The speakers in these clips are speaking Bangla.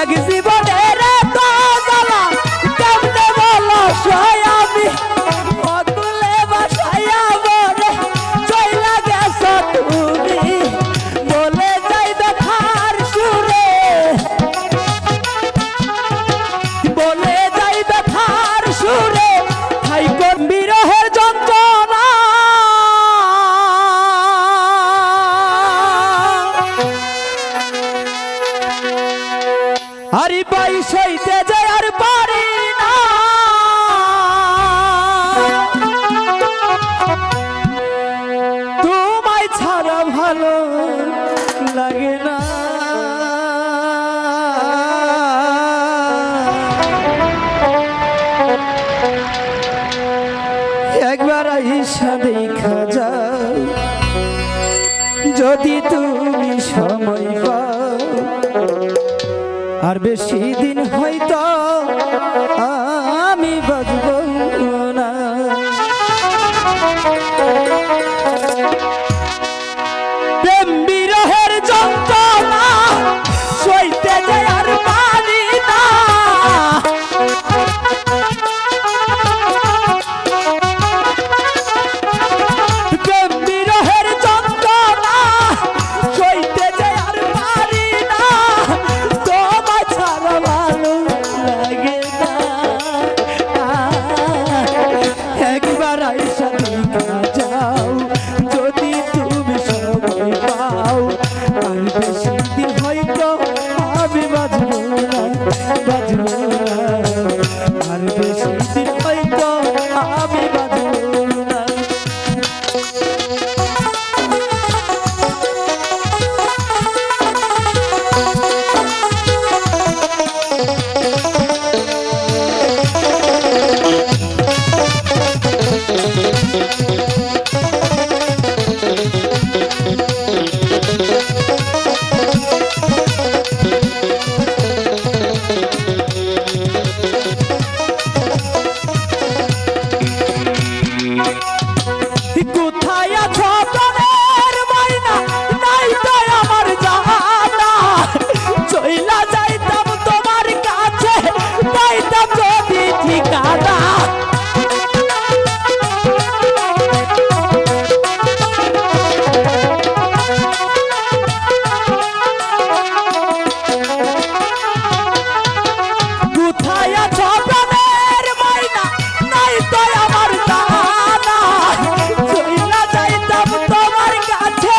এক জীবনের তো জ্বালা কেমনে বলো সয় আমি অকুলে বাসায়া মরে চইলা গেছ তুমি বলে যাই দেখার সুরে বলে যাই দেখার সুরে হাই কোন বিরহের যন্ত্রণা আরে পাই সইতে যে আর পারি না তোমায় ছাড়া ভালো লাগে না একবার আইসা দেখা যাও যদি তুমি সময় পাও আর বেশি দিন হয়তো আমি বাঁচব না প্রেম বিরহের যন্ত্রণা সইতে যে আর পারি না প্রেম বিরহের যন্ত্রণা সইতে যে আর পারি না তোমায় ছাড়া ভালো লাগে না একবার আইসা দেখা যাও যদি তুমি সময় পাও আর বেশি দিন হয়তো আমি বাঁচব না আর বেশি দিন হয়তো আমি বাঁচব না কোথায় আছো প্রাণের ময়না নাই তো আমার জানা চইলা যাইতাম তোমার কাছে পাইতাম যদি ঠিকানা কোথায় আছো প্রাণের ময়না নাই তো আমার জানা চইলা যাইতাম তোমার কাছে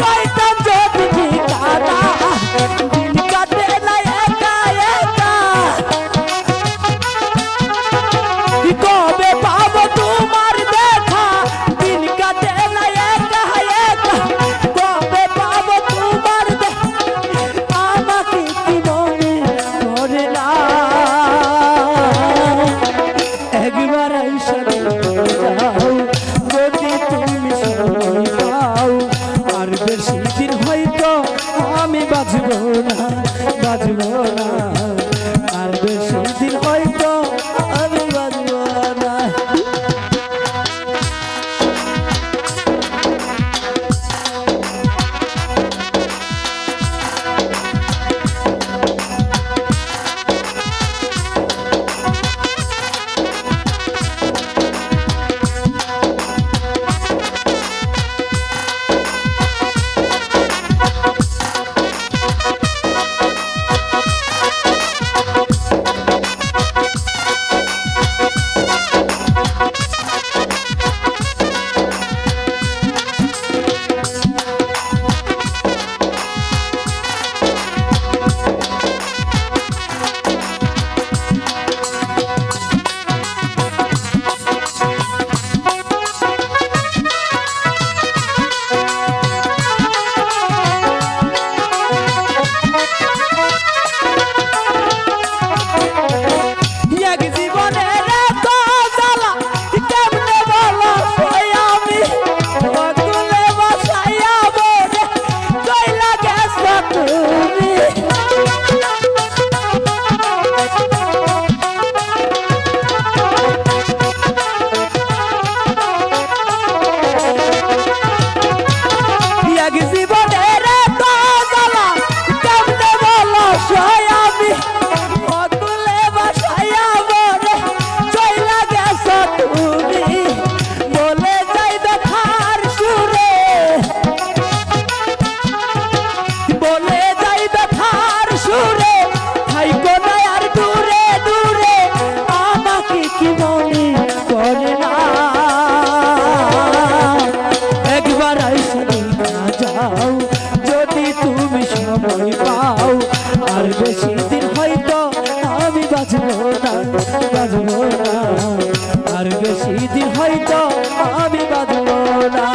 পাইতাম যদি ঠিকানা দিন কাটে না একা একা কবে পাবো তোমার দেখা দিন কাটে না একা একা কবে পাবো তোমার দেখা আমাকে কি মনে করে না একবার আইসা যাও যদি তুমি সময় পাও আর বেশি দিন হয়তো আমি বাঁচব না আর বেশি দিন হয়তো আমি বাঁচব না আর বেশি দিন হয়তো আমি বাঁচবো না, বাঁচবো না, আর বেশি দিন হয়তো আমি বাঁচবো না।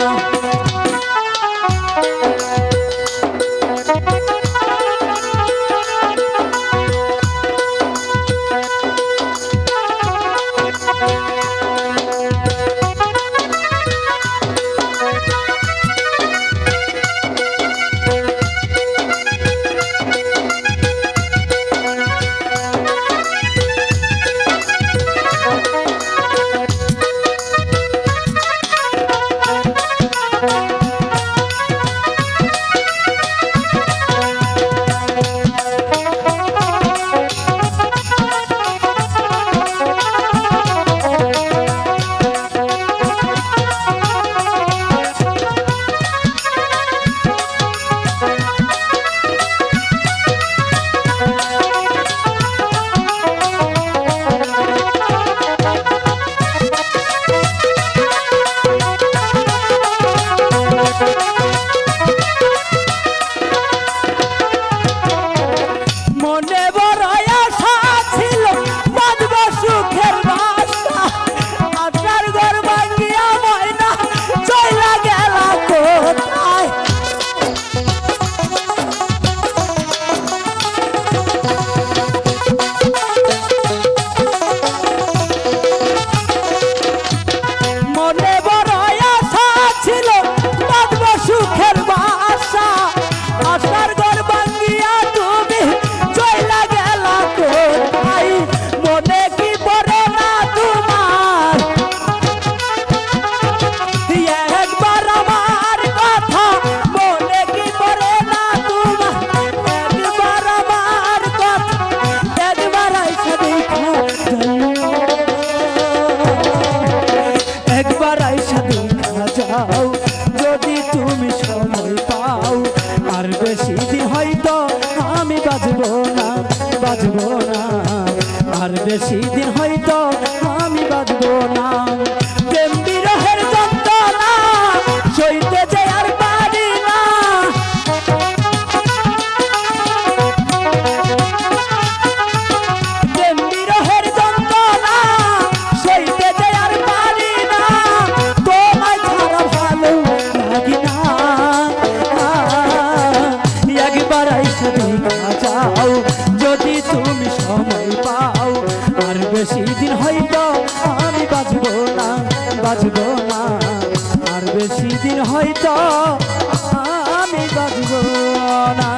যদি তুমি সময় পাও, আর বেশি দিন হয়তো আমি বাঁচবো না, বাঁচবো না, আর বেশি দিন হয়তো আমি বাঁচবো না। প্রেম বিরহের যন্ত্রণা সইতে যে আর পারি না, প্রেম বিরহের যন্ত্রণা সইতে যে আর পারি না, তোমায় ছাড়া ভালো লাগি না। একবার আইসা দেখা যাও যদি তুমি সময় পাও, আর বেশি দিন হয়তো আমি বাঁচবো না, বাঁচবো না, আর বেশি দিন হয়তো আমি বাঁচবো না।